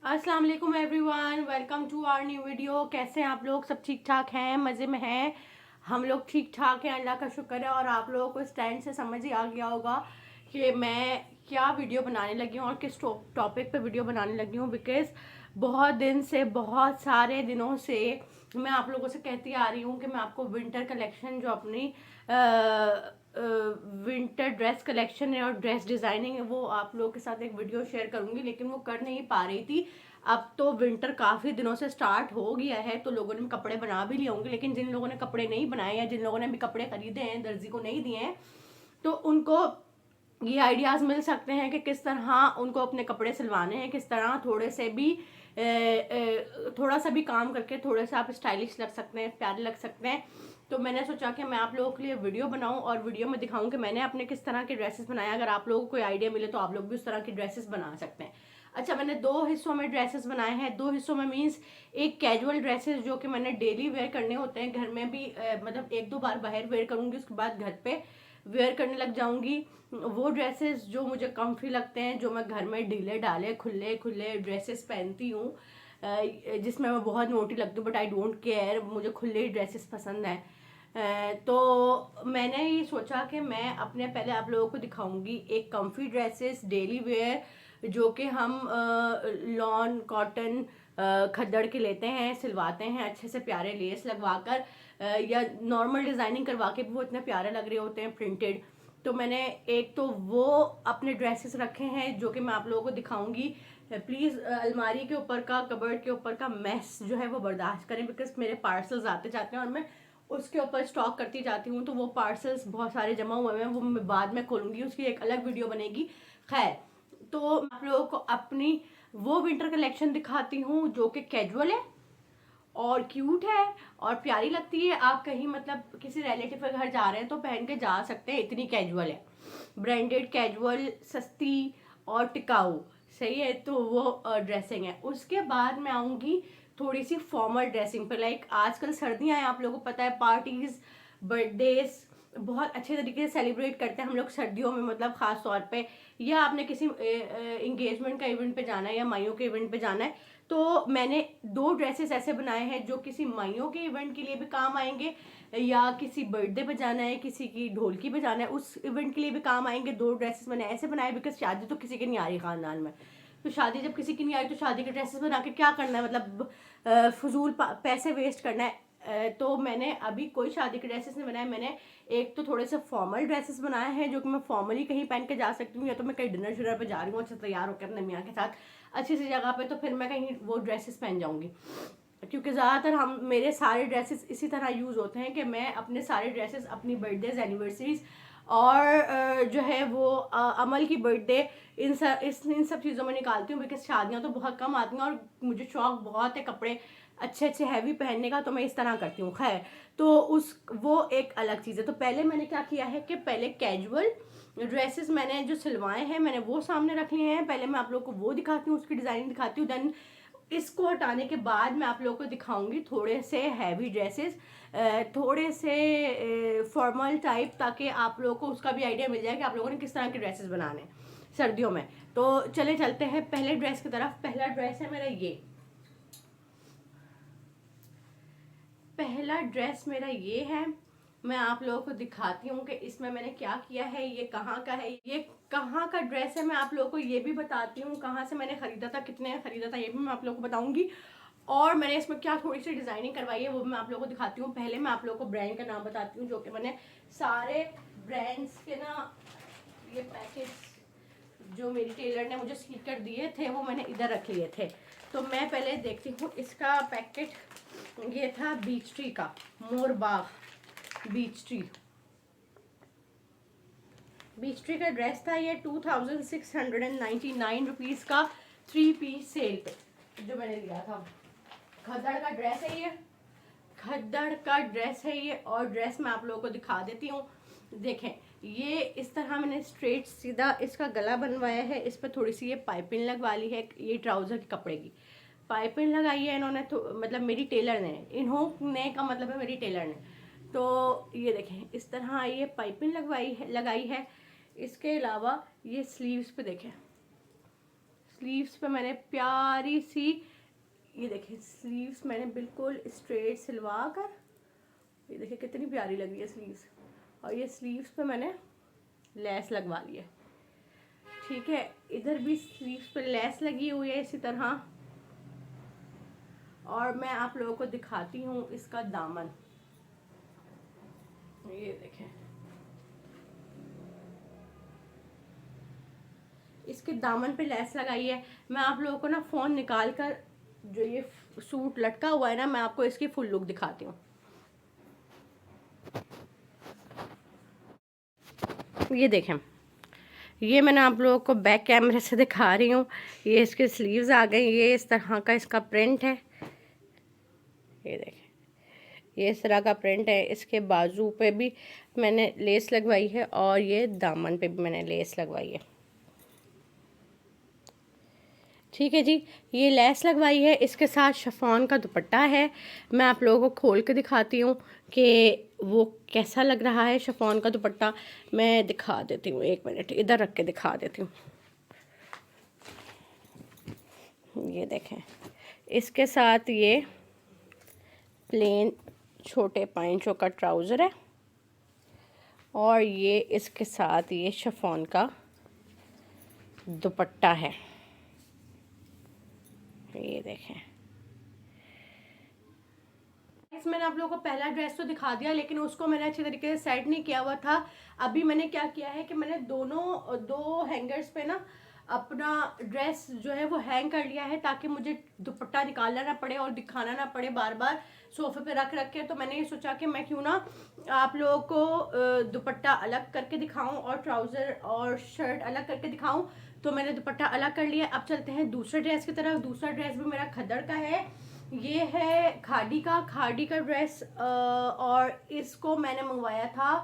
अस्सलाम वालेकुम everyone, welcome to our new video. कैसे हैं आप लोग? सब ठीक ठाक हैं, मज़े में हैं? हम लोग ठीक ठाक हैं, अल्लाह का शुक्र है। और आप लोगों को स्टैंड से समझ ही आ गया होगा कि मैं क्या वीडियो बनाने लगी हूँ और किस टॉपिक पे वीडियो बनाने लगी हूँ। बिकॉज़ बहुत दिन से, बहुत सारे दिनों से मैं आप लोगों से कहती आ रही हूँ कि मैं आपको विंटर कलेक्शन जो अपनी विंटर ड्रेस कलेक्शन है और ड्रेस डिज़ाइनिंग है वो आप लोगों के साथ एक वीडियो शेयर करूँगी, लेकिन वो कर नहीं पा रही थी। अब तो विंटर काफ़ी दिनों से स्टार्ट हो गया है, तो लोगों ने कपड़े बना भी लिए होंगे, लेकिन जिन लोगों ने कपड़े नहीं बनाए या जिन लोगों ने अभी कपड़े खरीदे हैं, दर्जी को नहीं दिए हैं, तो उनको ये आइडियाज़ मिल सकते हैं कि किस तरह उनको अपने कपड़े सिलवाने हैं, किस तरह थोड़े से भी थोड़ा सा भी काम करके थोड़े से आप स्टाइलिश लग सकते हैं, प्यारे लग सकते हैं। तो मैंने सोचा कि मैं आप लोगों के लिए वीडियो बनाऊं और वीडियो में दिखाऊं कि मैंने अपने किस तरह के ड्रेसेस बनाए। अगर आप लोगों को कोई आइडिया मिले तो आप लोग भी उस तरह की ड्रेसेस बना सकते हैं। अच्छा, मैंने दो हिस्सों में ड्रेसेस बनाए हैं। दो हिस्सों में मीन्स एक कैजुअल ड्रेसेस जो कि मैंने डेली वेयर करने होते हैं, घर में भी मतलब एक दो बार बाहर वेयर करूंगी, उसके बाद घर पे वेयर करने लग जाऊंगी। वो ड्रेसेस जो मुझे कम्फी लगते हैं, जो मैं घर में ढीले ढाले खुले खुले ड्रेसेस पहनती हूँ, जिसमें मैं बहुत मोटी लगती हूँ, बट आई डोंट केयर, मुझे खुले ड्रेसेस पसंद हैं। तो मैंने ये सोचा कि मैं अपने पहले आप लोगों को दिखाऊंगी एक कम्फी ड्रेसेस डेली वेयर जो कि हम लॉन कॉटन खद्दड़ के लेते हैं, सिलवाते हैं अच्छे से प्यारे लेस लगवाकर, या नॉर्मल डिज़ाइनिंग करवा के भी वो इतने प्यारे लग रहे होते हैं प्रिंटेड। तो मैंने एक तो वो अपने ड्रेसेस रखे हैं जो कि मैं आप लोगों को दिखाऊंगी। प्लीज़ अलमारी के ऊपर का, कबर्ड के ऊपर का मैस जो है वो बर्दाश्त करें, बिकॉज मेरे पार्सल्स आते जाते हैं और मैं उसके ऊपर स्टॉक करती जाती हूँ, तो वो पार्सल्स बहुत सारे जमा हुए हैं, वो मैं बाद में खोलूंगी, उसकी एक अलग वीडियो बनेगी। खैर, तो आप लोगों को अपनी वो विंटर कलेक्शन दिखाती हूँ जो कि कैजुअल है और क्यूट है और प्यारी लगती है। आप कहीं मतलब किसी रिलेटिव के घर जा रहे हैं तो पहन के जा सकते हैं, इतनी कैजुअल है। ब्रांडेड कैजुअल, सस्ती और टिकाऊ, सही है। तो वो ड्रेसिंग है। उसके बाद मैं आऊँगी थोड़ी सी फॉर्मल ड्रेसिंग पे। लाइक आजकल सर्दियाँ हैं, आप लोगों को पता है, पार्टीज, बर्थडेज बहुत अच्छे तरीके से सेलिब्रेट करते हैं हम लोग सर्दियों में, मतलब खास तौर पे, या आपने किसी इंगेजमेंट का इवेंट पे जाना है या माइयों के इवेंट पे जाना है। तो मैंने दो ड्रेसेस ऐसे बनाए हैं जो किसी माइयों के इवेंट के लिए भी काम आएंगे, या किसी बर्थडे पे जाना है, किसी की ढोलकी पे जाना है, उस इवेंट के लिए भी काम आएंगे। दो ड्रेसेस मैंने ऐसे बनाए बिकॉज शादी तो किसी की नहीं आ रही खानदान में, तो शादी जब किसी की नहीं आ रही तो शादी के ड्रेसेस बना के क्या करना है, मतलब फजूल पैसे वेस्ट करना है। तो मैंने अभी कोई शादी के ड्रेसेस नहीं बनाए। मैंने एक तो थोड़े से फॉर्मल ड्रेसेस बनाए हैं जो कि मैं फॉर्मली कहीं पहन के जा सकती हूँ, या तो मैं कहीं डिनर शिनर पे जा रही हूँ अच्छे तैयार होकर अपने मियाँ के साथ अच्छी सी जगह पे, तो फिर मैं कहीं वो ड्रेसेस पहन जाऊंगी। क्योंकि ज़्यादातर हम मेरे सारे ड्रेसेस इसी तरह यूज़ होते हैं कि मैं अपने सारे ड्रेसेस अपनी बर्थडेज, एनिवर्सरीज और जो है वो अमल की बर्थडे, इन सब चीज़ों में निकालती हूँ। बिकॉज शादियाँ तो बहुत कम आती हैं और मुझे शौक बहुत है कपड़े अच्छे अच्छे हैवी पहनने का, तो मैं इस तरह करती हूँ। खैर, तो उस वो एक अलग चीज़ है। तो पहले मैंने क्या किया है कि पहले कैजुअल ड्रेसेस मैंने जो सिलवाए हैं मैंने वो सामने रख लिए हैं। पहले मैं आप लोगों को वो दिखाती हूँ, उसकी डिज़ाइनिंग दिखाती हूँ। देन इसको हटाने के बाद मैं आप लोगों को दिखाऊंगी थोड़े से हैवी ड्रेसेस, थोड़े से फॉर्मल टाइप, ताकि आप लोगों को उसका भी आइडिया मिल जाए कि आप लोगों ने किस तरह के ड्रेसेस बनाने सर्दियों में। तो चले चलते हैं पहले ड्रेस की तरफ। पहला ड्रेस है मेरा ये, पहला ड्रेस मेरा ये है। मैं आप लोगों को दिखाती हूँ कि इसमें मैंने क्या किया है, ये कहाँ का है, ये कहाँ का ड्रेस है, मैं आप लोगों को ये भी बताती हूँ, कहाँ से मैंने खरीदा था, कितने खरीदा था, ये भी मैं आप लोगों को बताऊंगी। और मैंने इसमें क्या थोड़ी सी डिजाइनिंग करवाई है वो भी मैं आप लोगों को दिखाती हूँ। पहले मैं आप लोगों को ब्रांड का नाम बताती हूँ, जो कि मैंने सारे ब्रांड्स के ना, ये पैकेज जो मेरी टेलर ने मुझे सील कर दिए थे वो मैंने इधर रख लिए थे। तो मैं पहले देखती हूँ इसका पैकेट। ये था बीच ट्री का, Morbag beech tree, beech tree का ड्रेस था ये। 2699 रुपीज़ का 3 पीस सेल पे जो मैंने लिया था। खद्दड़ का ड्रेस है ये, खद्दड़ का ड्रेस है ये। और ड्रेस मैं आप लोगों को दिखा देती हूँ। देखें, ये इस तरह मैंने स्ट्रेट सीधा इसका गला बनवाया है, इस पर थोड़ी सी ये पाइपिंग लगवा ली है, ये ट्राउज़र के कपड़े की पाइपिंग लगाई है इन्होंने, तो मतलब मेरी टेलर ने, इन्होंने का मतलब है मेरी टेलर ने। तो ये देखें, इस तरह ये पाइपिंग लगाई है। इसके अलावा ये स्लीव्स पे देखें, स्लीव्स पे मैंने प्यारी सी, ये देखें स्लीव्स मैंने बिल्कुल स्ट्रेट सिलवा कर, ये देखिए कितनी प्यारी लग रही है स्लीव्स। और ये स्लीव्स पे मैंने लेस लगवा ली है। ठीक है, इधर भी स्लीव्स पे लेस लगी हुई है इसी तरह। और मैं आप लोगों को दिखाती हूँ इसका दामन, ये देखें इसके दामन पे लेस लगाई है। मैं आप लोगों को ना फ़ोन निकाल कर जो ये सूट लटका हुआ है ना, मैं आपको इसकी फुल लुक दिखाती हूँ। ये देखें, ये मैंने आप लोगों को बैक कैमरे से दिखा रही हूँ। ये इसके स्लीव्स आ गई, ये इस तरह का इसका प्रिंट है। ये देखें, ये इस तरह का प्रिंट है। इसके बाजू पे भी मैंने लेस लगवाई है और ये दामन पे भी मैंने लेस लगवाई है। ठीक है जी, ये लेस लगवाई है, इसके साथ शिफॉन का दुपट्टा है। मैं आप लोगों को खोल के दिखाती हूँ कि वो कैसा लग रहा है शिफॉन का दुपट्टा। मैं दिखा देती हूँ, एक मिनट इधर रख के दिखा देती हूँ। ये देखें, इसके साथ ये प्लेन छोटे पाइंचों का ट्राउज़र है और ये इसके साथ ये शिफॉन का दुपट्टा है। ये देखें, मैंने आप लोगों को पहला ड्रेस तो दिखा दिया, लेकिन उसको मैंने अच्छे तरीके से सेट नहीं किया हुआ था। अभी मैंने क्या किया है कि मैंने दो हैंगर्स पे ना अपना ड्रेस जो है वो हैंग कर लिया है, ताकि मुझे दुपट्टा निकालना ना पड़े और दिखाना ना पड़े बार बार सोफे पे रख रख के। तो मैंने ये सोचा कि मैं क्यों ना आप लोगों को दुपट्टा अलग करके दिखाऊं और ट्राउज़र और शर्ट अलग करके दिखाऊं। तो मैंने दुपट्टा अलग कर लिया। अब चलते हैं दूसरे ड्रेस की तरफ। दूसरा ड्रेस भी मेरा खद्दड़ का है, ये है खादी का ड्रेस। और इसको मैंने मंगवाया था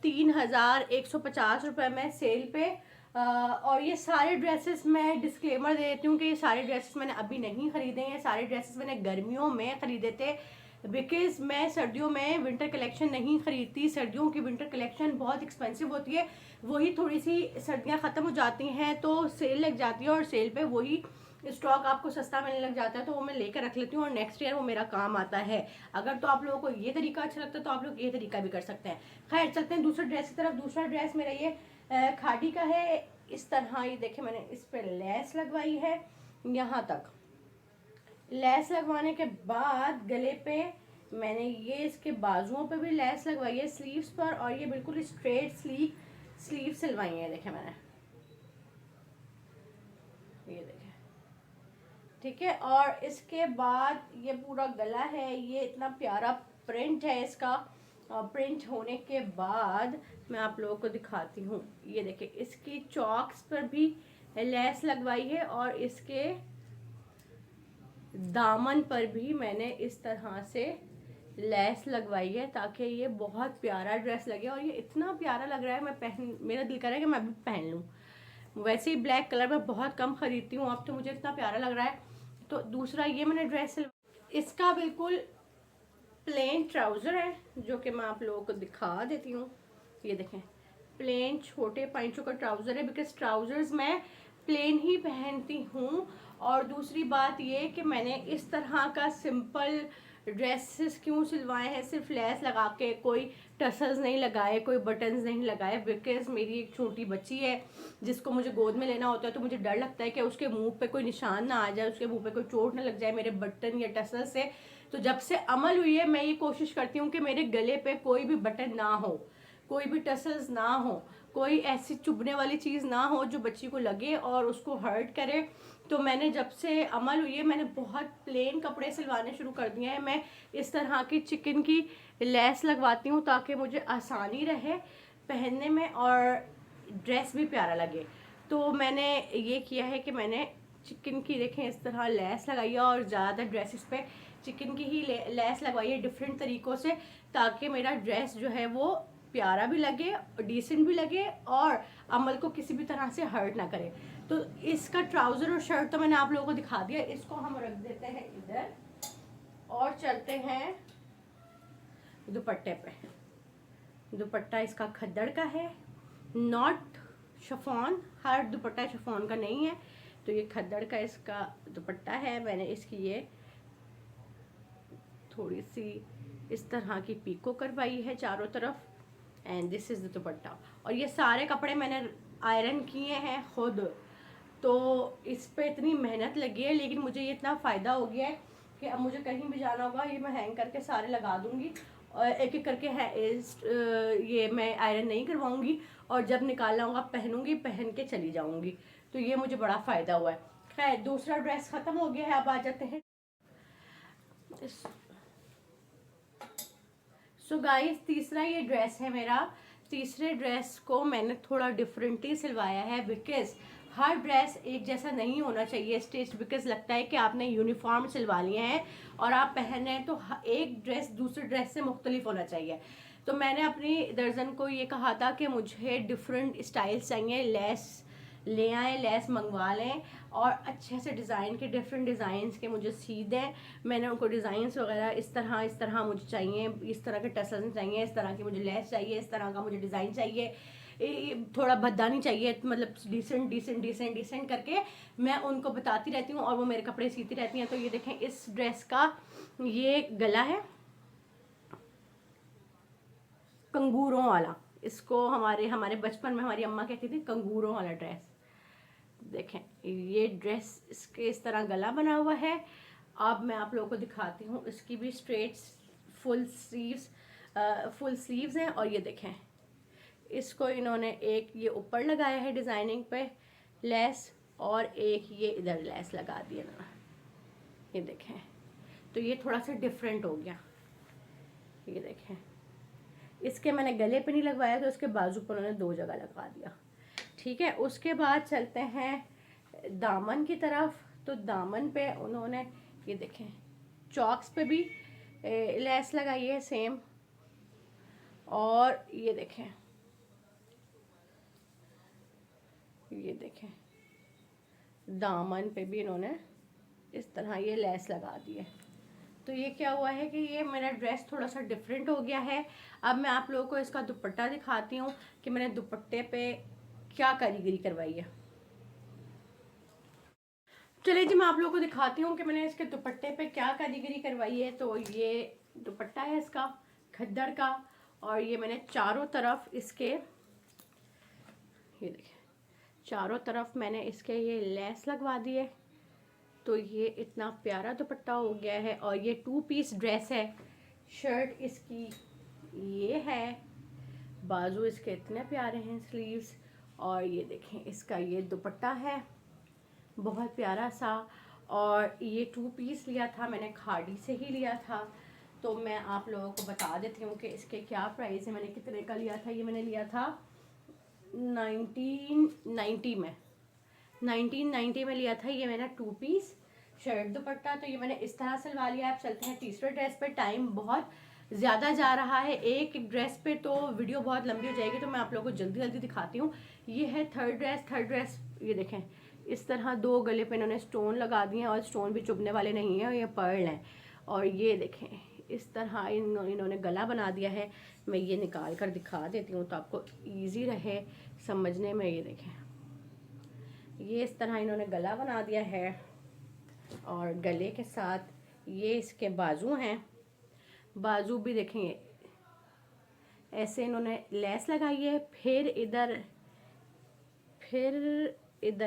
3150 रुपये में सेल पे। और ये सारे ड्रेसेस मैं डिस्क्लेमर दे देती हूँ कि ये सारे ड्रेसेस मैंने अभी नहीं ख़रीदे हैं। सारे ड्रेसेस मैंने गर्मियों में ख़रीदे थे, बिकॉज़ मैं सर्दियों में विंटर कलेक्शन नहीं ख़रीदती। सर्दियों की विंटर कलेक्शन बहुत एक्सपेंसिव होती है, वही थोड़ी सी सर्दियाँ ख़त्म हो जाती हैं तो सेल लग जाती है और सेल पे वही स्टॉक आपको सस्ता मिलने लग जाता है, तो वो मैं लेकर रख लेती हूँ और नेक्स्ट ईयर वो मेरा काम आता है। अगर तो आप लोगों को ये तरीका अच्छा लगता है तो आप लोग ये तरीका भी कर सकते हैं। खैर चलते हैं दूसरे ड्रेस की तरफ। दूसरा ड्रेस मेरा ये खादी का है। इस तरह ये देखे मैंने इस पर लेस लगवाई है। यहाँ तक लेस लगवाने के बाद गले पे मैंने ये इसके बाजुओं पे भी लेस लगवाई है, स्लीव्स पर, और ये बिल्कुल स्ट्रेट स्लीव सिलवाई है। देखे मैंने, ये देखे, ठीक है। और इसके बाद ये पूरा गला है, ये इतना प्यारा प्रिंट है इसका। प्रिंट होने के बाद मैं आप लोगों को दिखाती हूँ। ये देखिए, इसकी चॉक्स पर भी लेस लगवाई है और इसके दामन पर भी मैंने इस तरह से लेस लगवाई है, ताकि ये बहुत प्यारा ड्रेस लगे। और ये इतना प्यारा लग रहा है, मेरा दिल कर रहा है कि मैं भी पहन लूँ। वैसे ही ब्लैक कलर मैं बहुत कम खरीदती हूँ, अब तो मुझे इतना प्यारा लग रहा है। तो दूसरा ये मैंने ड्रेस, इसका बिल्कुल प्लेन ट्राउज़र है, जो कि मैं आप लोगों को दिखा देती हूँ। ये देखें, प्लेन छोटे पाइंचों का ट्राउज़र है, बिकॉज ट्राउज़र्स मैं प्लेन ही पहनती हूँ। और दूसरी बात ये कि मैंने इस तरह का सिंपल ड्रेसेस क्यों सिलवाए हैं, सिर्फ लेस लगा के, कोई टसल्स नहीं लगाए, कोई बटन्स नहीं लगाए, बिकॉज मेरी एक छोटी बच्ची है जिसको मुझे गोद में लेना होता है। तो मुझे डर लगता है कि उसके मुंह पे कोई निशान ना आ जाए, उसके मुंह पे कोई चोट ना लग जाए मेरे बटन या टसल से। तो जब से अमल हुई है मैं ये कोशिश करती हूँ कि मेरे गले पे कोई भी बटन ना हो, कोई भी टसल्स ना हो, कोई ऐसी चुभने वाली चीज़ ना हो जो बच्ची को लगे और उसको हर्ट करे। तो मैंने जब से अमल हुई है मैंने बहुत प्लेन कपड़े सिलवाने शुरू कर दिए हैं। मैं इस तरह की चिकन की लेस लगवाती हूँ ताकि मुझे आसानी रहे पहनने में और ड्रेस भी प्यारा लगे। तो मैंने ये किया है कि मैंने चिकन की, देखें, इस तरह लेस लगाई है और ज़्यादातर ड्रेसेस पे चिकन की ही लेस लगवाई है डिफरेंट तरीक़ों से, ताकि मेरा ड्रेस जो है वो प्यारा भी लगे, डिसेंट भी लगे और अमल को किसी भी तरह से हर्ट ना करे। तो इसका ट्राउज़र और शर्ट तो मैंने आप लोगों को दिखा दिया, इसको हम रख देते हैं इधर और चलते हैं दुपट्टे पे। दुपट्टा इसका खद्दड़ का है, not chiffon. Her dupatta chiffon का नहीं है, तो ये खद्दड़ का इसका दुपट्टा है। मैंने इसकी ये थोड़ी सी इस तरह की पीको करवाई है चारों तरफ, एंड दिस इज़ द दुपट्टा। और ये सारे कपड़े मैंने आयरन किए हैं खुद, तो इस पे इतनी मेहनत लगी है, लेकिन मुझे ये इतना फ़ायदा हो गया है कि अब मुझे कहीं भी जाना होगा ये मैं हैंग करके सारे लगा दूँगी, और एक एक करके है ये मैं आयरन नहीं करवाऊँगी, और जब निकालना होगा पहनूँगी, पहन के चली जाऊँगी। तो ये मुझे बड़ा फ़ायदा हुआ है। खैर, दूसरा ड्रेस ख़त्म हो गया है, अब आ जाते हैं सो गाइस, तीसरा ये ड्रेस है मेरा। तीसरे ड्रेस को मैंने थोड़ा डिफरेंटली सिलवाया है, बिकॉज हर ड्रेस एक जैसा नहीं होना चाहिए स्टिच, बिकॉज लगता है कि आपने यूनिफॉर्म सिलवा लिए हैं और आप पहन रहे हैं, तो एक ड्रेस दूसरे ड्रेस से मुख्तलिफ होना चाहिए। तो मैंने अपनी दर्जन को ये कहा था कि मुझे डिफरेंट स्टाइल्स चाहिए, लेस ले आएँ, लेस मंगवा लें, और अच्छे से डिज़ाइन के डिफरेंट डिज़ाइंस के मुझे सी दें। मैंने उनको डिज़ाइंस वगैरह इस तरह मुझे चाहिए, इस तरह के टसल्स चाहिए, इस तरह की मुझे लेस चाहिए, इस तरह का मुझे डिज़ाइन चाहिए, थोड़ा भद्दा नहीं चाहिए, मतलब डिसेंट करके मैं उनको बताती रहती हूँ और वो मेरे कपड़े सीती रहती हैं। तो ये देखें, इस ड्रेस का ये गला है कंगूरों वाला, इसको हमारे बचपन में हमारी अम्मा कहती थी कंगूरों वाला ड्रेस। देखें, ये ड्रेस इसके इस तरह गला बना हुआ है। अब मैं आप लोगों को दिखाती हूँ, इसकी भी स्ट्रेट फुल स्लीव्स हैं। और ये देखें, इसको इन्होंने एक ये ऊपर लगाया है डिज़ाइनिंग पे लेस, और एक ये इधर लेस लगा दिया ना, ये देखें। तो ये थोड़ा सा डिफरेंट हो गया। ये देखें, इसके मैंने गले पे नहीं लगवाया, तो उसके बाजू पर उन्होंने 2 जगह लगवा दिया। ठीक है, उसके बाद चलते हैं दामन की तरफ। तो दामन पे उन्होंने ये देखें चॉक्स पे भी लेस लगाई है सेम, और ये देखें दामन पे भी इन्होंने इस तरह ये लेस लगा दी है। तो ये क्या हुआ है कि ये मेरा ड्रेस थोड़ा सा डिफरेंट हो गया है। अब मैं आप लोगों को इसका दुपट्टा दिखाती हूँ कि मैंने दुपट्टे पे क्या कारीगरी करवाई है। चलिए जी, मैं आप लोगों को दिखाती हूँ कि मैंने इसके दुपट्टे पे क्या कारीगरी करवाई है। तो ये दुपट्टा है इसका खद्दड़ का, और ये मैंने चारों तरफ इसके, ये देखिए, चारों तरफ मैंने इसके ये लेस लगवा दी है। तो ये इतना प्यारा दुपट्टा हो गया है, और ये 2 पीस ड्रेस है। शर्ट इसकी ये है, बाजू इसके इतने प्यारे हैं, स्लीव्स, और ये देखें इसका ये दुपट्टा है बहुत प्यारा सा। और ये 2 पीस लिया था मैंने, खाड़ी से ही लिया था। तो मैं आप लोगों को बता देती हूँ कि इसके क्या प्राइस है, मैंने कितने का लिया था। ये मैंने लिया था 1990 में, 1990 में लिया था ये मैंने 2 पीस शर्ट दुपट्टा। तो ये मैंने इस तरह सिलवा लिया। आप चलते हैं तीसरे ड्रेस पे। टाइम बहुत ज़्यादा जा रहा है, एक ड्रेस पे तो वीडियो बहुत लंबी हो जाएगी, तो मैं आप लोगों को जल्दी जल्दी दिखाती हूँ। ये है थर्ड ड्रेस। ये देखें, इस तरह 2 गले पे इन्होंने स्टोन लगा दिए हैं, और स्टोन भी चुभने वाले नहीं हैं, ये पर्ल हैं। और ये देखें, इस तरह इन्होंने गला बना दिया है। मैं ये निकाल कर दिखा देती हूँ तो आपको ईजी रहे समझने में। ये देखें, ये इस तरह इन्होंने गला बना दिया है, और गले के साथ ये इसके बाजू हैं। बाजू भी देखेंगे ऐसे इन्होंने लेस लगाई है, फिर इधर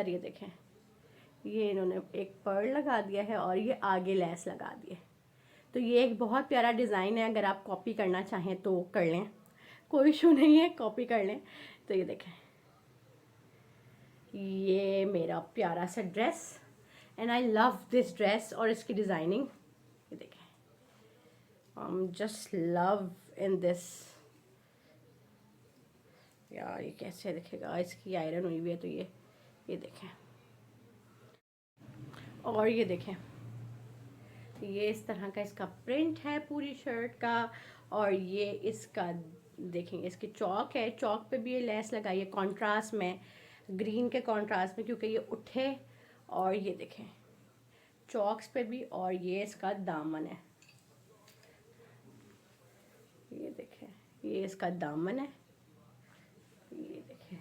ये देखें, ये इन्होंने एक पर्ल लगा दिया है, और ये आगे लेस लगा दी है। तो ये एक बहुत प्यारा डिज़ाइन है, अगर आप कॉपी करना चाहें तो कर लें, कोई इशू नहीं है, कॉपी कर लें। तो ये देखें, ये मेरा प्यारा सा dress, and I love this dress. और इसकी डिज़ाइनिंग ये देखें, जस्ट लव इन दिस। यार ये कैसे दिखेगा, इसकी आयरन हुई हुई है। तो ये देखें, और ये देखें, ये इस तरह का इसका प्रिंट है पूरी शर्ट का। और ये इसका देखेंगे, इसकी चौक है, चौक पे भी ये लेस लगाई है कॉन्ट्रास्ट में, ग्रीन के कॉन्ट्रास्ट में, क्योंकि ये उठे। और ये देखें चौक्स पे भी, और ये इसका दामन है। ये देखें, ये इसका दामन है। ये देखें,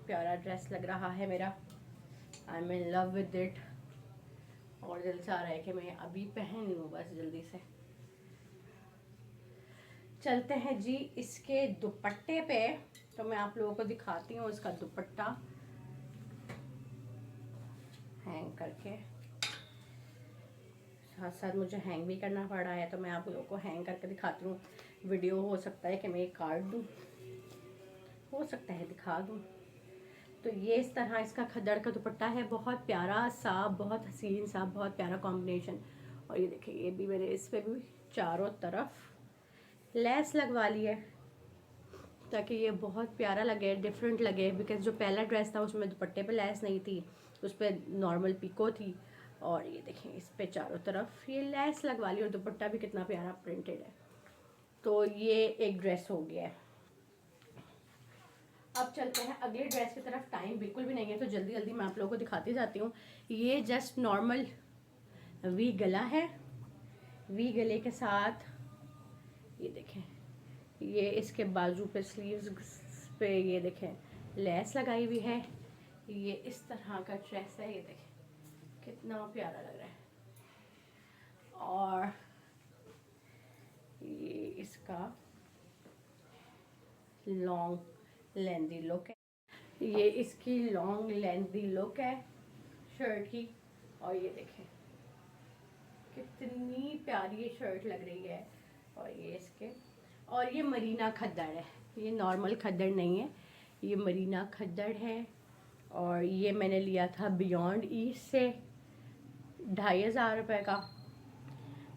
प्यारा ड्रेस लग रहा है मेरा, I am in love with it. और दिल चाह रहा है कि मैं अभी पहन लूँ बस जल्दी से। चलते हैं जी इसके दुपट्टे पे, तो मैं आप लोगों को दिखाती हूँ इसका दुपट्टा हैंग करके। साथ साथ मुझे हैंग भी करना पड़ रहा है, तो मैं आप लोगों को हैंग करके दिखाती हूँ। वीडियो हो सकता है कि मैं काट दूँ, हो सकता है दिखा दूँ। तो ये इस तरह इसका खद्दड़ का दुपट्टा है, बहुत प्यारा सा, बहुत हसीन सा, बहुत प्यारा कॉम्बिनेशन। और ये देखिए, ये भी मैंने इस पे भी चारों तरफ लेस लगवा ली है ताकि ये बहुत प्यारा लगे, डिफरेंट लगे। बिकॉज जो पहला ड्रेस था उसमें दुपट्टे पे लेस नहीं थी, उस पर नॉर्मल पिको थी। और ये देखें, इस पे चारों तरफ ये लेस लगवा ली और दुपट्टा भी कितना प्यारा प्रिंटेड है। तो ये एक ड्रेस हो गया है। अब चलते हैं अगले ड्रेस की तरफ। टाइम बिल्कुल भी नहीं है तो जल्दी जल्दी मैं आप लोगों को दिखाती जाती हूँ। ये जस्ट नॉर्मल वी गला है, वी गले के साथ ये देखें, ये इसके बाजू पे स्लीव्स पे ये देखें लेस लगाई हुई है। ये इस तरह का ड्रेस है, ये देखें कितना प्यारा लग रहा है। और ये इसका लॉन्ग लेंथी लुक है, ये इसकी लॉन्ग लेंथी लुक है शर्ट की। और ये देखें कितनी प्यारी ये शर्ट लग रही है। और ये इसके, और ये मरीना खद्दड़ है, ये नॉर्मल खद्दड़ नहीं है, ये मरीना खद्दड़ है। और ये मैंने लिया था बियॉन्ड ईस्ट से, 2500 रुपये का।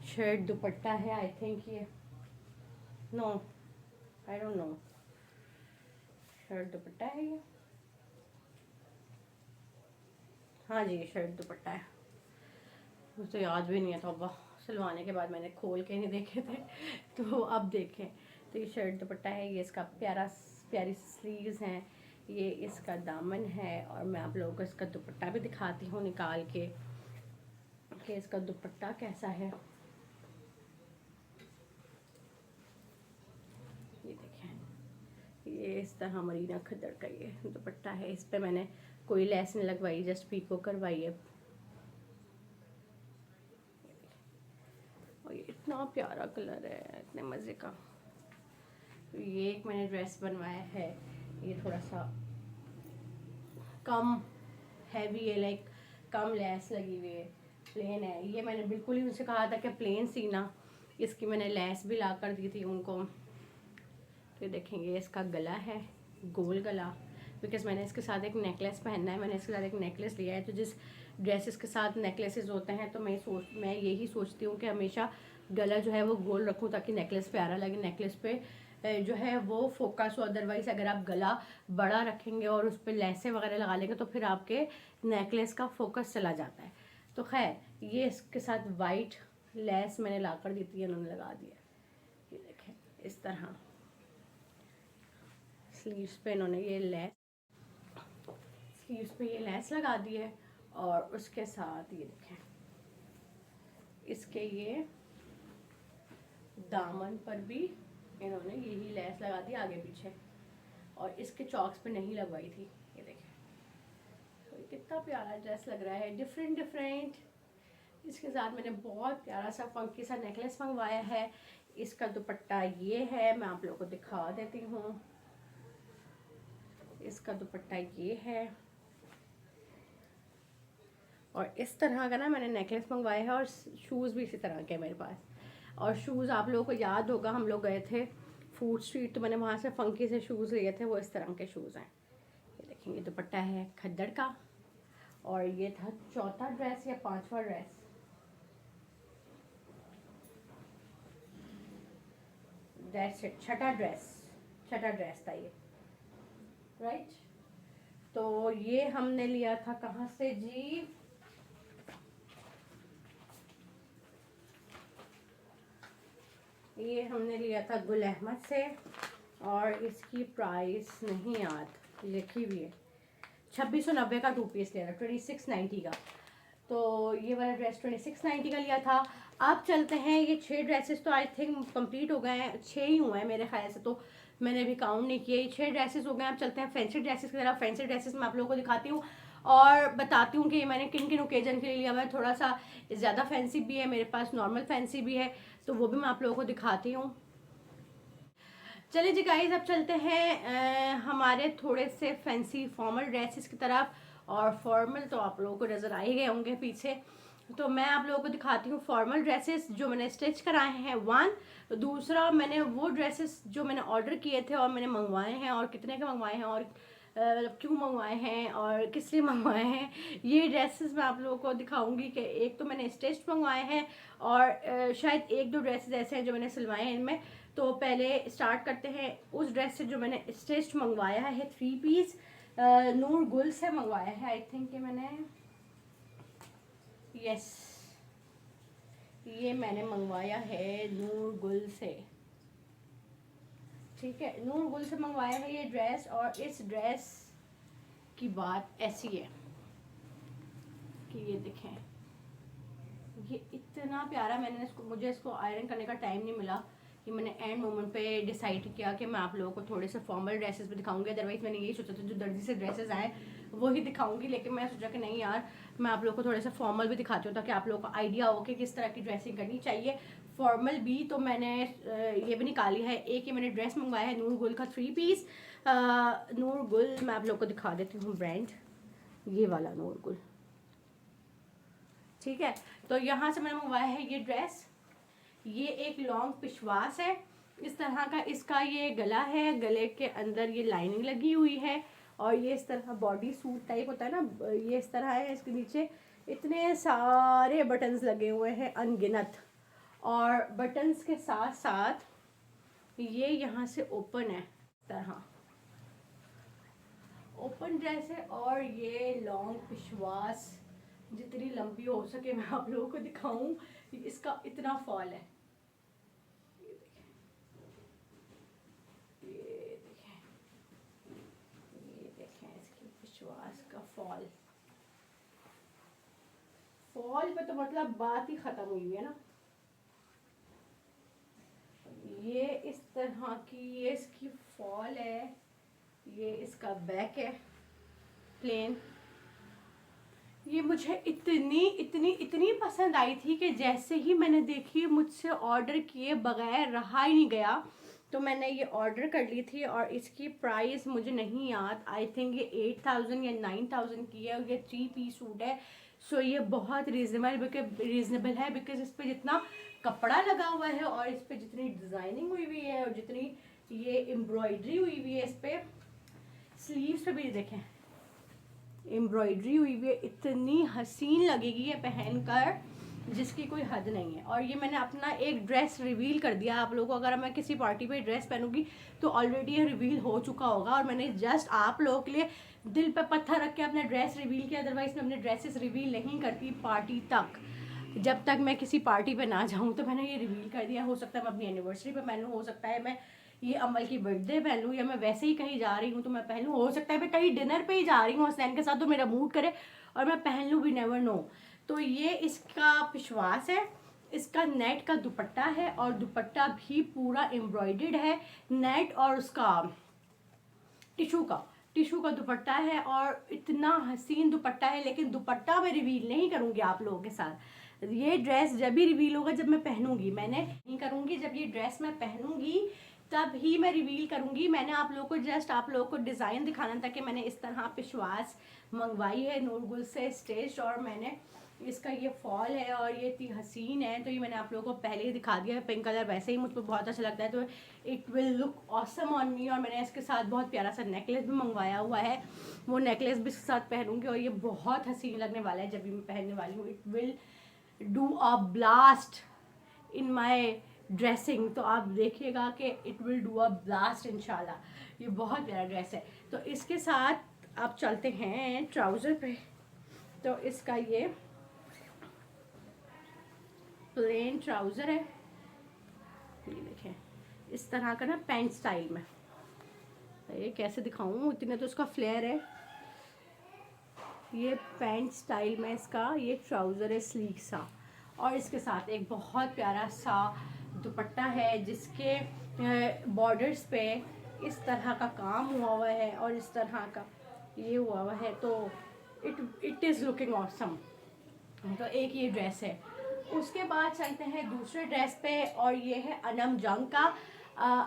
शर्ट दुपट्टा है आई थिंक, ये no I don't know, shirt dupatta है ये, हाँ जी ये शर्ट दुपट्टा है। मुझे तो याद भी नहीं है, तो सिलवाने के बाद मैंने खोल के नहीं देखे थे तो अब देखें। तो ये शर्ट दुपट्टा है, ये इसका प्यारी स्लीव्स हैं, ये इसका दामन है। और मैं आप लोगों को इसका दुपट्टा भी दिखाती हूँ निकाल के कि इसका दुपट्टा कैसा है। ये देखें, ये इस तरह मरीना खद्दड़ का ये दुपट्टा है। इस पे मैंने कोई लेस नहीं लगवाई, जस्ट पीको करवाई है। और ये इतना प्यारा कलर है, इतने मज़े का। तो ये एक मैंने ड्रेस बनवाया है, ये थोड़ा सा कम हैवी है, लाइक कम लेस लगी हुई है, प्लेन है। ये मैंने बिल्कुल ही उनसे कहा था कि प्लेन सीना, इसकी मैंने लेस भी ला कर दी थी उनको। तो देखेंगे इसका गला है, गोल गला, बिकॉज मैंने इसके साथ एक नेकलेस पहनना है, मैंने इसके साथ एक नेकलेस लिया है। तो जिस ड्रेसेस के साथ नेकलेसेस होते हैं तो मैं यही सोचती हूँ कि हमेशा गला जो है वो गोल रखूँ ताकि नेकलेस प्यारा लगे, नेकलेस पे जो है वो फोकस हो। अदरवाइज़ अगर आप गला बड़ा रखेंगे और उस पर लेसें वगैरह लगा लेंगे तो फिर आपके नेकलेस का फोकस चला जाता है। तो खैर, ये इसके साथ वाइट लेस मैंने ला कर दी थी, उन्होंने लगा दिया। ये देखें इस तरह स्लीव्स पे इन्होंने ये लेस, स्लीव्स पे ये लेस लगा दी है। और उसके साथ ये देखें इसके ये दामन पर भी इन्होंने यही लेस लगा दी आगे पीछे, और इसके चॉक्स पे नहीं लगवाई थी। ये देखें, तो कितना प्यारा ड्रेस लग रहा है, डिफरेंट डिफरेंट। इसके साथ मैंने बहुत प्यारा सा फंकी सा नेकलेस मंगवाया है। इसका दुपट्टा ये है, मैं आप लोगों को दिखा देती हूँ। इसका दुपट्टा ये है, और इस तरह का ना मैंने नेकलेस मंगवाया है। और शूज़ भी इसी तरह के हैं मेरे पास। और शूज़ आप लोगों को याद होगा, हम लोग गए थे फूड स्ट्रीट, तो मैंने वहाँ से फंकी से शूज़ लिए थे, वो इस तरह के शूज़ हैं। ये देखेंगे, दुपट्टा है खद्दड़ का। और ये था चौथा ड्रेस या पांचवा ड्रेस, दैट्स इट, छठा ड्रेस था ये, राइट। तो ये हमने लिया था कहाँ से जी, ये हमने लिया था गुल अहमद से। और इसकी प्राइस नहीं याद लिखी हुई है, 2690 का 2 पीस लिया था, 2690 का। तो ये वाला ड्रेस 2690 का लिया था। अब चलते हैं, ये 6 ड्रेसेस तो आई थिंक कंप्लीट हो गए हैं, 6 ही हुए हैं मेरे ख्याल से, तो मैंने भी काउंट नहीं किया, ये 6 ड्रेसेस हो गए। अब चलते हैं फैंसी ड्रेसेस की तरफ। फैंसी ड्रेसेस मैं आप लोगों को दिखाती हूँ और बताती हूँ कि ये मैंने किन किन ओकेजन के लिए लिया हुआ है। थोड़ा सा ज़्यादा फैंसी भी है मेरे पास, नॉर्मल फैंसी भी है, तो वो भी मैं आप लोगों को दिखाती हूँ। चलिए जी गाइस, अब चलते हैं हमारे थोड़े से फैंसी फॉर्मल ड्रेसेस की तरफ। और फॉर्मल तो आप लोगों को नज़र आ ही गए होंगे पीछे, तो मैं आप लोगों को दिखाती हूँ फॉर्मल ड्रेसेस जो मैंने स्टिच कराए हैं, वन। दूसरा, मैंने वो ड्रेसेस जो मैंने ऑर्डर किए थे और मैंने मंगवाए हैं, और कितने के मंगवाए हैं, और क्यों मंगवाए हैं और किस लिए मंगवाए हैं, ये ड्रेसेस मैं आप लोगों को दिखाऊंगी। कि एक तो मैंने स्टिच मंगवाए हैं और शायद एक दो ड्रेसेस ऐसे हैं जो मैंने सिलवाए हैं इनमें। तो पहले स्टार्ट करते हैं उस ड्रेस से जो मैंने स्टिच मंगवाया है, 3 पीस नूर गुल से मंगवाया है। आई थिंक कि मैंने, यस, ये मैंने मंगवाया है नूर गुल से, ठीक है, नूर गुल से मंगवाया है ये ड्रेस। और इस ड्रेस की बात ऐसी है कि ये देखें, ये इतना प्यारा, मुझे इसको आयरन करने का टाइम नहीं मिला, कि मैंने एंड मोमेंट पे डिसाइड किया कि मैं आप लोगों को थोड़े से फॉर्मल ड्रेसेस भी दिखाऊंगी। अदरवाइज मैंने यही सोचा था जो दर्जी से ड्रेसेस आए वो ही दिखाऊंगी, लेकिन मैं सोचा कि नहीं यार, मैं आप लोगों को थोड़े से फॉर्मल भी दिखाती हूँ ताकि आप लोगों को आइडिया हो कि किस तरह की ड्रेसिंग करनी चाहिए फॉर्मल भी। तो मैंने ये भी निकाली है, एक ये मैंने ड्रेस मंगवाया है नूर गुल का 3 पीस। नूर गुल मैं आप लोग को दिखा देती हूँ ब्रांड, ये वाला नूर गुल, ठीक है। तो यहाँ से मैंने मंगवाया है ये ड्रेस। ये एक लॉन्ग पिशवास है इस तरह का, इसका ये गला है, गले के अंदर ये लाइनिंग लगी हुई है, और ये इस तरह बॉडी सूट टाइप होता है ना, ये इस तरह है। इसके नीचे इतने सारे बटन्स लगे हुए हैं, अनगिनत, और बटन्स के साथ साथ ये यहाँ से ओपन है, इस तरह ओपन ड्रेस है। और ये लॉन्ग पिशवास जितनी लंबी हो सके मैं आप लोगों को दिखाऊं, इसका इतना फॉल है, फॉल, फॉल पे तो मतलब बात ही खत्म हुई है ना। ये इस तरह की ये इसकी फॉल है, ये इसका बैक है प्लेन। ये मुझे इतनी इतनी इतनी पसंद आई थी कि जैसे ही मैंने देखी मुझसे ऑर्डर किए बगैर रहा ही नहीं गया, तो मैंने ये ऑर्डर कर ली थी। और इसकी प्राइस मुझे नहीं याद, आई थिंक ये 8000 या 9000 की है, और ये 3 पीस सूट है। सो ये बहुत रीजनेबल है, बिकॉज इस पर जितना कपड़ा लगा हुआ है और इस पर जितनी डिज़ाइनिंग हुई हुई है और जितनी ये एम्ब्रॉयडरी हुई हुई है, इस पर स्लीव्स पे भी देखें एम्ब्रॉयडरी हुई हुई है, इतनी हसीन लगेगी ये पहनकर जिसकी कोई हद नहीं है। और ये मैंने अपना एक ड्रेस रिवील कर दिया आप लोगों को, अगर मैं किसी पार्टी पे ड्रेस पहनूंगी तो ऑलरेडी ये रिवील हो चुका होगा, और मैंने जस्ट आप लोगों के लिए दिल पे पत्थर रख के अपना ड्रेस रिवील किया। अदरवाइज मैं अपने ड्रेसेस रिवील नहीं करती पार्टी तक, जब तक मैं किसी पार्टी पे ना जाऊँ। तो मैंने ये रिवील कर दिया, हो सकता है मैं अपनी एनिवर्सरी पे पहनूँ, हो सकता है मैं ये अमल की बर्थडे पहन लूँ, या मैं वैसे ही कहीं जा रही हूँ तो मैं पहन लूँ, हो सकता है मैं कहीं डिनर पे ही जा रही हूँ हसनैन के साथ तो मेरा मूड करे और मैं पहन लूँ, भी नेवर नो। तो ये इसका पिशवास है, इसका नेट का दुपट्टा है, और दुपट्टा भी पूरा एम्ब्रॉयडर्ड है, नेट और उसका टिशू का दुपट्टा है, और इतना हसीन दुपट्टा है। लेकिन दुपट्टा मैं रिवील नहीं करूँगी आप लोगों के साथ, ये ड्रेस जब भी रिवील होगा जब मैं पहनूंगी, मैंने नहीं करूँगी, जब ये ड्रेस मैं पहनूंगी तब ही मैं रिवील करूँगी। मैंने आप लोगों को जस्ट आप लोगों को डिज़ाइन दिखाना था कि मैंने इस तरह पिशवास मंगवाई है नूरगुल से स्टिच, और मैंने इसका ये फॉल है और ये इतनी हसीन है। तो ये मैंने आप लोगों को पहले ही दिखा दिया है, पिंक कलर वैसे ही मुझको बहुत अच्छा लगता है, तो it will look awesome on me. और मैंने इसके साथ बहुत प्यारा सा नेकलेस भी मंगवाया हुआ है, वो नेकलेस भी इसके साथ पहनूंगी, और ये बहुत हसीन लगने वाला है जब भी मैं पहनने वाली हूँ। It will do a blast in my dressing, तो आप देखिएगा कि it will do a blast इंशाल्लाह। ये बहुत प्यारा ड्रेस है। तो इसके साथ आप चलते हैं ट्राउज़र पे। तो इसका ये प्लेन ट्राउज़र है, ये देखें इस तरह का ना पैंट स्टाइल में, ये कैसे दिखाऊं, इतने तो इसका फ्लेयर है। ये पैंट स्टाइल में इसका ये ट्राउज़र है स्लीक सा, और इसके साथ एक बहुत प्यारा सा दुपट्टा है जिसके बॉर्डर्स पे इस तरह का काम हुआ है और इस तरह का ये हुआ है, तो इट इज़ लुकिंग ऑसम। तो एक ये ड्रेस है। उसके बाद चलते हैं दूसरे ड्रेस पे, और ये है अनम जंग का।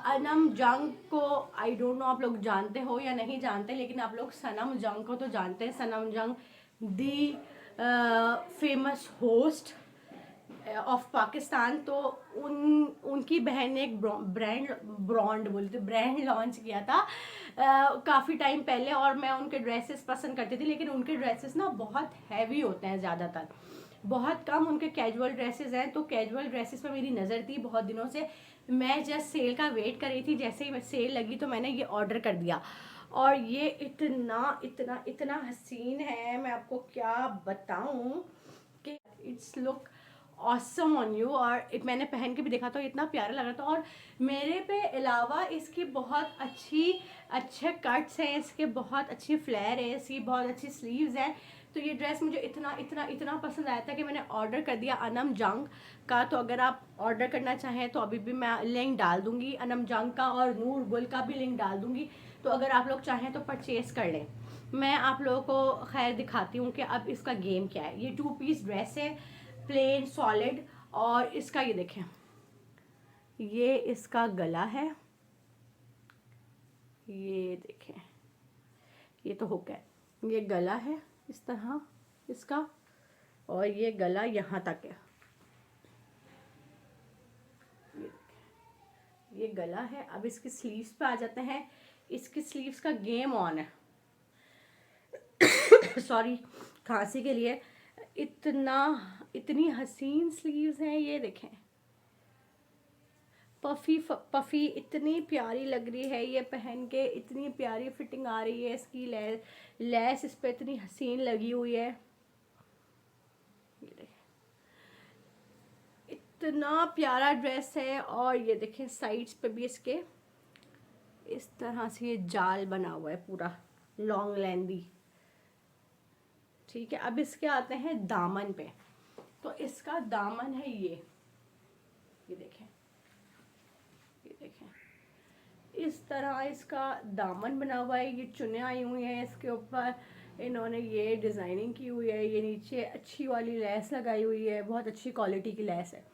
अनम जंग को आई डोंट नो आप लोग जानते हो या नहीं जानते, लेकिन आप लोग सनम जंग को तो जानते हैं। सनम जंग दी फेमस होस्ट ऑफ पाकिस्तान। तो उनकी बहन ने एक ब्रांड लॉन्च किया था काफ़ी टाइम पहले, और मैं उनके ड्रेसेस पसंद करती थी, लेकिन उनके ड्रेसेस ना बहुत हैवी होते हैं, ज़्यादातर बहुत कम उनके कैजुअल ड्रेसेस हैं। तो कैजुअल ड्रेसेस पर मेरी नज़र थी बहुत दिनों से। मैं जस्ट सेल का वेट कर रही थी, जैसे ही सेल लगी तो मैंने ये ऑर्डर कर दिया। और ये इतना इतना इतना हसीन है, मैं आपको क्या बताऊं कि it's look awesome on you. और मैंने पहन के भी देखा तो इतना प्यारा लगा था। और मेरे पे अलावा इसकी बहुत अच्छे कट्स हैं, इसके बहुत अच्छी फ्लेयर है, इसकी बहुत अच्छी स्लीव्स हैं। तो ये ड्रेस मुझे इतना इतना इतना पसंद आया था कि मैंने ऑर्डर कर दिया अनम जंग का। तो अगर आप ऑर्डर करना चाहें तो अभी भी मैं लिंक डाल दूंगी अनम जंग का, और नूर गुल का भी लिंक डाल दूंगी। तो अगर आप लोग चाहें तो परचेज कर लें। मैं आप लोगों को खैर दिखाती हूँ कि अब इसका गेम क्या है। ये 2 पीस ड्रेस है, प्लेन सॉलिड। और इसका ये देखें, ये इसका गला है, ये देखें, ये तो हुक है, ये गला है इस तरह इसका, और ये गला यहाँ तक है, ये गला है। अब इसकी स्लीव्स पे आ जाते हैं। इसकी स्लीव्स का गेम ऑन है सॉरी खांसी के लिए। इतनी हसीन स्लीव्स हैं, ये देखें, पफी पफी इतनी प्यारी लग रही है ये पहन के, इतनी प्यारी फिटिंग आ रही है इसकी। लेस इस पे इतनी हसीन लगी हुई है, इतना प्यारा ड्रेस है। और ये देखें साइड्स पे भी इसके इस तरह से ये जाल बना हुआ है पूरा लॉन्ग लेंदी। ठीक है, अब इसके आते हैं दामन पे। तो इसका दामन है ये देखें, ये देखें, इस तरह इसका दामन बना हुआ है। ये चुने आई हुई हैं इसके ऊपर, इन्होंने ये डिज़ाइनिंग की हुई है। ये नीचे अच्छी वाली लेस लगाई हुई है, बहुत अच्छी क्वालिटी की लेस है,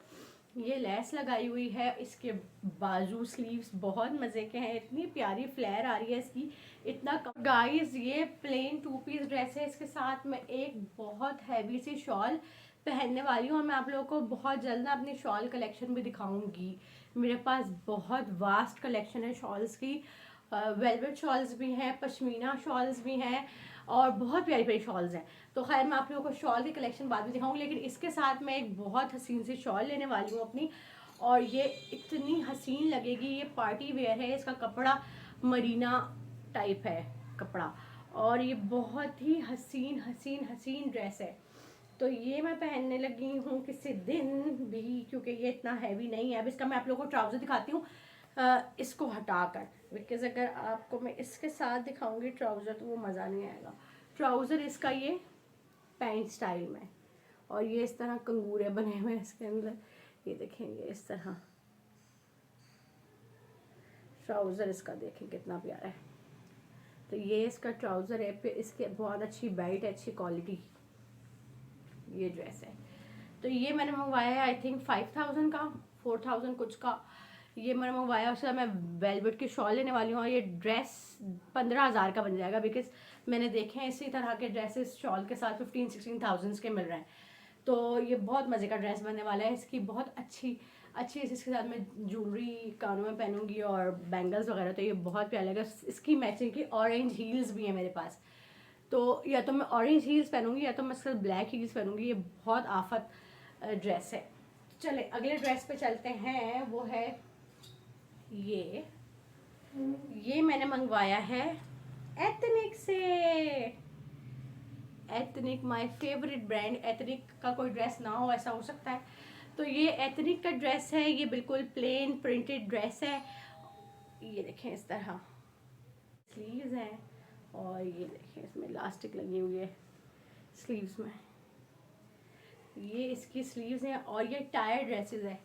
ये लेस लगाई हुई है। इसके बाजू स्लीव्स बहुत मज़े के हैं, इतनी प्यारी फ्लेयर आ रही है इसकी, इतना गाइस। ये प्लेन 2 पीस ड्रेस है, इसके साथ मैं एक बहुत हैवी सी शॉल पहनने वाली हूँ, और मैं आप लोगों को बहुत जल्द ना अपनी शॉल कलेक्शन भी दिखाऊंगी। मेरे पास बहुत वास्ट कलेक्शन है शॉल्स की, वेलवेट शॉल्स भी हैं, पश्मीना शॉल्स भी हैं, और बहुत प्यारी प्यारी शॉल्स हैं। तो खैर मैं आप लोगों को शॉल की कलेक्शन बाद में दिखाऊंगी, लेकिन इसके साथ मैं एक बहुत हसीन सी शॉल लेने वाली हूँ अपनी, और ये इतनी हसीन लगेगी। ये पार्टी वेयर है, इसका कपड़ा मरीना टाइप है कपड़ा, और ये बहुत ही हसीन हसीन हसीन ड्रेस है। तो ये मैं पहनने लगी हूँ किसी दिन भी, क्योंकि ये इतना हैवी नहीं है। अब इसका मैं आप लोगों को ट्राउज़र दिखाती हूँ इसको हटाकर, बिकॉज अगर आपको मैं इसके साथ दिखाऊंगी ट्राउज़र तो वो मज़ा नहीं आएगा। ट्राउज़र इसका ये पैंट स्टाइल में, और ये इस तरह कंगूरे बने हुए हैं इसके अंदर, ये देखेंगे इस तरह ट्राउज़र इसका, देखें कितना प्यारा है। तो ये इसका ट्राउज़र है, पे इसके बहुत अच्छी बेल्ट है, अच्छी क्वालिटी ये ड्रेस है। तो ये मैंने मंगवाया है आई थिंक 5000 का, 4000 कुछ का ये मैंने मंगवाया। उसके बाद मैं वेलवेट की शॉल लेने वाली हूँ, और ये ड्रेस 15000 का बन जाएगा, बिकॉज मैंने देखे हैं इसी तरह के ड्रेसेस शॉल के साथ 15-16 के मिल रहे हैं। तो ये बहुत मज़े का ड्रेस बनने वाला है। इसकी बहुत अच्छी इसके साथ मैं ज्वेलरी कानों में पहनूंगी और बैंगल्स वगैरह, तो ये बहुत प्यारा लगेगा। इसकी मैचिंग की ऑरेंज हील्स भी है मेरे पास, तो या तो मैं ऑरेंज हील्स पहनूंगी या तो मैं इसके साथ ब्लैक हील्स पहनूंगी। ये बहुत आफत ड्रेस है। चले अगले ड्रेस पे चलते हैं, वो है ये मैंने मंगवाया है एथनिक से। Ethnic my favourite brand, ethnic का कोई ड्रेस ना हो ऐसा हो सकता है। तो ये एथनिक का ड्रेस है, ये बिल्कुल प्लेन प्रिंटेड ड्रेस है। ये देखें इस तरह स्लीव्स हैं, और ये देखें इसमें इलास्टिक लगी हुई है स्लीव्स में। ये इसकी स्लीव्स हैं और ये टायर ड्रेसेस है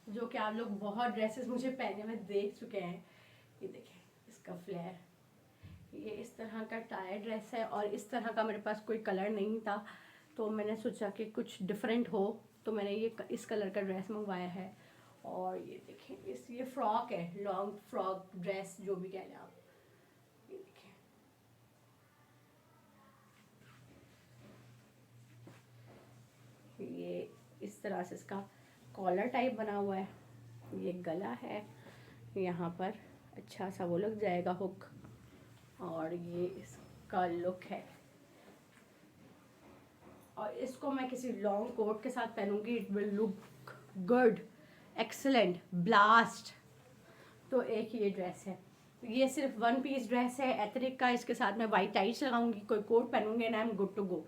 जो कि आप लोग बहुत ड्रेसेस मुझे पहने में देख चुके हैं। ये देखें इसका फ्लेयर, ये इस तरह का टायर ड्रेस है और इस तरह का मेरे पास कोई कलर नहीं था तो मैंने सोचा कि कुछ डिफरेंट हो तो मैंने ये इस कलर का ड्रेस मंगवाया है। और ये देखें ये फ्रॉक है, लॉन्ग फ्रॉक ड्रेस जो भी कह लें आप। ये देखें ये इस तरह से इसका कॉलर टाइप बना हुआ है, ये गला है, यहाँ पर अच्छा सा वो लग जाएगा हुक, और ये इसका लुक है। और इसको मैं किसी लॉन्ग कोट के साथ पहनूंगी, it will look good, excellent, blast. तो एक ये ड्रेस है, ये सिर्फ 1 पीस ड्रेस है एथनिक का, इसके साथ मैं वाइट टाइट्स लगाऊंगी, कोई कोट पहनूंगी and I am good to go.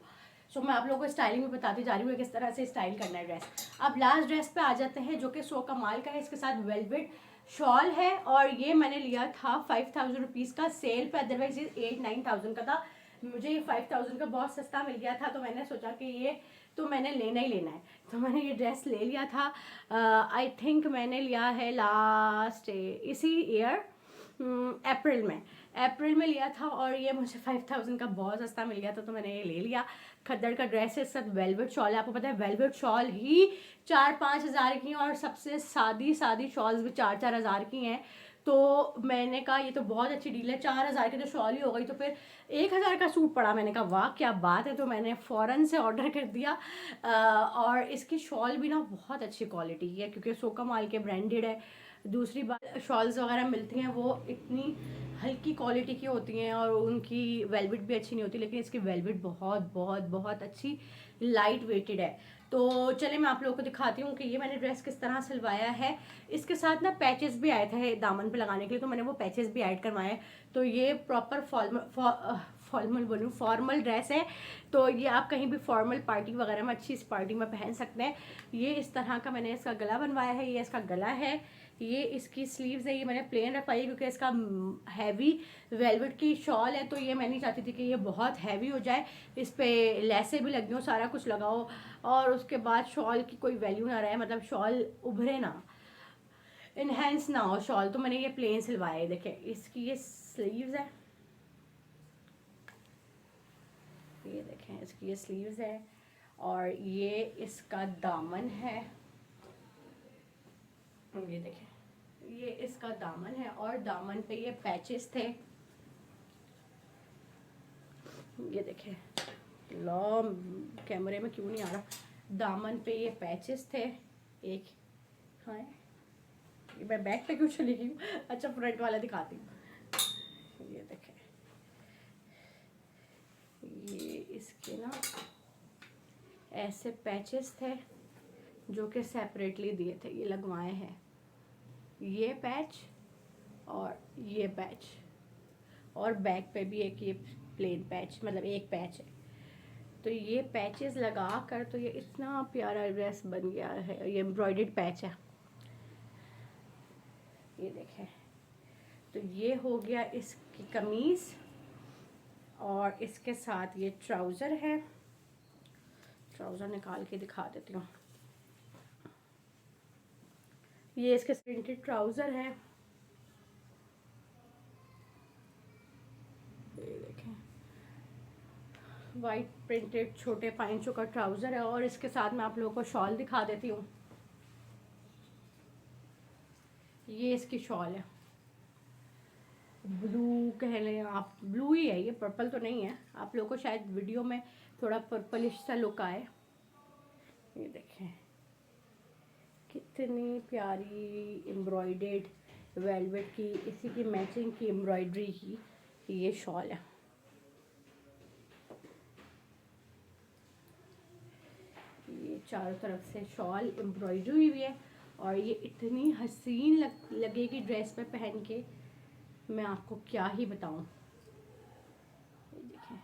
So मैं आप लोगों को स्टाइलिंग में बताती जा रही हूँ किस तरह से स्टाइल करना है ड्रेस। अब लास्ट ड्रेस पे आ जाते हैं जो कि सो कमाल का है, इसके साथ वेलवेट शॉल है और ये मैंने लिया था 5000 रुपीज़ का सेल पे, अदरवाइज ये 8-9,000 का था। मुझे ये 5000 का बहुत सस्ता मिल गया था तो मैंने सोचा कि ये तो मैंने लेना ही लेना है, तो मैंने ये ड्रेस ले लिया था। आई थिंक मैंने लिया है लास्ट इसी ईयर अप्रैल में लिया था और ये मुझे 5000 का बहुत सस्ता मिल गया था तो मैंने ये ले लिया। खद्दड़ का ड्रेस है, साथ वेलवेट शॉल है। आपको पता है वेलवेट शॉल ही 4-5 हज़ार की हैं और सबसे सादी शॉल्स भी 4-4 हज़ार की हैं। तो मैंने कहा ये तो बहुत अच्छी डील है, 4,000 की तो शॉल ही हो गई, तो फिर 1,000 का सूट पड़ा। मैंने कहा वाह क्या बात है, तो मैंने फ़ौरन से ऑर्डर कर दिया। और इसकी शॉल भी ना बहुत अच्छी क्वालिटी की है क्योंकि सोका माल के ब्रांडेड है। दूसरी बात शॉल्स वगैरह मिलती हैं वो इतनी हल्की क्वालिटी की होती हैं और उनकी वेलवेट भी अच्छी नहीं होती, लेकिन इसकी वेलवेट बहुत बहुत बहुत अच्छी लाइट वेटेड है। तो चलिए मैं आप लोगों को दिखाती हूँ कि ये मैंने ड्रेस किस तरह सिलवाया है। इसके साथ ना पैचेस भी आए थे दामन पे लगाने के लिए, तो मैंने वो पैचेस भी ऐड करवाए। तो ये प्रॉपर फॉर्मल ड्रेस है, तो ये आप कहीं भी फॉर्मल पार्टी वगैरह में अच्छी इस पार्टी में पहन सकते हैं। ये इस तरह का मैंने इसका गला बनवाया है, ये इसका गला है, ये इसकी स्लीव्स है, ये मैंने प्लेन रखवाई क्योंकि इसका हैवी वेलवेट की शॉल है तो ये मैं नहीं चाहती थी कि ये बहुत हैवी हो जाए, इस पर लेसें भी लगी हो, सारा कुछ लगाओ और उसके बाद शॉल की कोई वैल्यू ना रहे, मतलब शॉल उभरे ना, इनहेंस ना हो शॉल। तो मैंने ये प्लेन सिलवाया है। देखें इसकी ये स्लीव्स है, ये देखें इसकी ये स्लीव्स है और ये इसका दामन है, ये देखें ये इसका दामन है और दामन पे ये पैचेस थे, ये देखें लॉ कैमरे में क्यों नहीं आ रहा, दामन पे ये पैचेस थे एक। हाँ मैं बैक पे क्यों चली गई हूँ, अच्छा फ्रंट वाला दिखाती हूँ। ये देखें ये इसके ना ऐसे पैचेस थे जो कि सेपरेटली दिए थे, ये लगवाए हैं, ये पैच और ये पैच, और बैक पे भी एक ये प्लेन पैच, मतलब एक पैच है। तो ये पैचेस लगा कर तो ये इतना प्यारा ड्रेस बन गया है। ये एम्ब्रॉयडर्ड पैच है, ये देखें। तो ये हो गया इसकी कमीज़ और इसके साथ ये ट्राउज़र है, ट्राउज़र निकाल के दिखा देती हूँ। ये इसके प्रिंटेड ट्राउज़र है, ये देखें वाइट प्रिंटेड छोटे पाइंचों का ट्राउज़र है और इसके साथ मैं आप लोगों को शॉल दिखा देती हूँ। ये इसकी शॉल है, ब्लू कह लें आप, ब्लू ही है ये, पर्पल तो नहीं है, आप लोगों को शायद वीडियो में थोड़ा पर्पलिश सा लुक आए। ये देखें कितनी प्यारी एम्ब्रॉयडर्ड वेलवेट की, इसी की मैचिंग की एम्ब्रॉयडरी की ये शॉल है। ये चारों तरफ से शॉल एम्ब्रॉयडरी हुई है और ये इतनी हसीन लगेगी ड्रेस पे पहन के, मैं आपको क्या ही बताऊं। देखें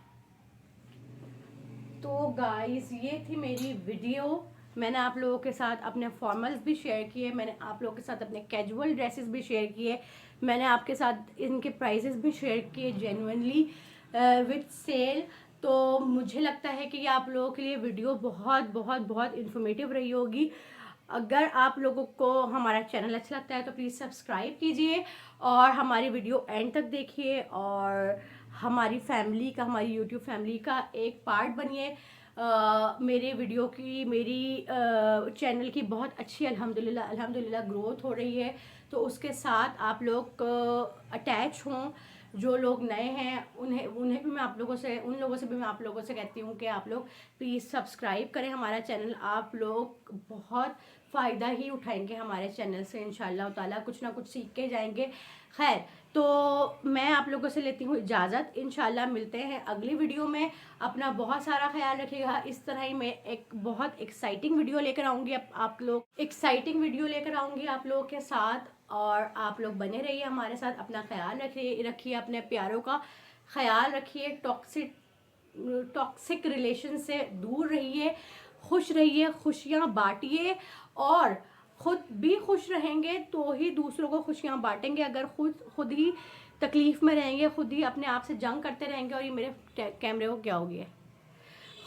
तो गाइस ये थी मेरी वीडियो। मैंने आप लोगों के साथ अपने फॉर्मल्स भी शेयर किए, मैंने आप लोगों के साथ अपने कैजुअल ड्रेसेस भी शेयर किए, मैंने आपके साथ इनके प्राइसेस भी शेयर किए जेन्युइनली विद सेल। तो मुझे लगता है कि ये आप लोगों के लिए वीडियो बहुत बहुत बहुत इन्फॉर्मेटिव रही होगी। अगर आप लोगों को हमारा चैनल अच्छा लगता है तो प्लीज़ सब्सक्राइब कीजिए और हमारी वीडियो एंड तक देखिए और हमारी फैमिली का, हमारी यूट्यूब फैमिली का एक पार्ट बनिए। मेरे वीडियो की, मेरी चैनल की बहुत अच्छी अल्हम्दुलिल्लाह ग्रोथ हो रही है, तो उसके साथ आप लोग अटैच हों। जो लोग नए हैं उन्हें भी मैं आप लोगों से, उन लोगों से भी मैं आप लोगों से कहती हूँ कि आप लोग प्लीज़ सब्सक्राइब करें हमारा चैनल। आप लोग बहुत फ़ायदा ही उठाएंगे हमारे चैनल से, इंशाल्लाह ताला कुछ ना कुछ सीख के जाएंगे। खैर, तो मैं आप लोगों से लेती हूँ इजाज़त। इंशाल्लाह मिलते हैं अगली वीडियो में। अपना बहुत सारा ख्याल रखिएगा। इस तरह ही मैं एक बहुत एक्साइटिंग वीडियो लेकर आऊँगी, आप लोग एक्साइटिंग वीडियो लेकर आऊँगी आप लोगों के साथ, और आप लोग बने रहिए हमारे साथ। अपना ख्याल रखिए, अपने प्यारों का ख्याल रखिए, टॉक्सिक रिलेशन से दूर रहिए, खुश रहिए, खुशियाँ बांटिए, और खुद भी खुश रहेंगे तो ही दूसरों को खुशियाँ बांटेंगे। अगर खुद ही तकलीफ़ में रहेंगे, खुद ही अपने आप से जंग करते रहेंगे, और ये मेरे कैमरे को क्या हो गया,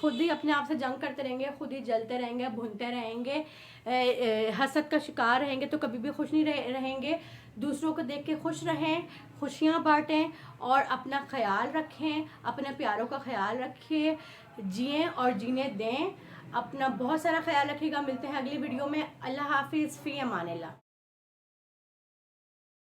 खुद ही अपने आप से जंग करते रहेंगे, खुद ही जलते रहेंगे, भुनते रहेंगे, हसद का शिकार रहेंगे, तो कभी भी खुश नहीं रहेंगे। दूसरों को देख के खुश रहें, खुशियाँ बांटें और अपना ख्याल रखें, अपने प्यारों का ख्याल रखिए, जिएं और जीने दें। अपना बहुत सारा ख्याल रखिएगा। मिलते हैं अगली वीडियो में। अल्लाह हाफिज़, फ़ी अमानिल्लाह।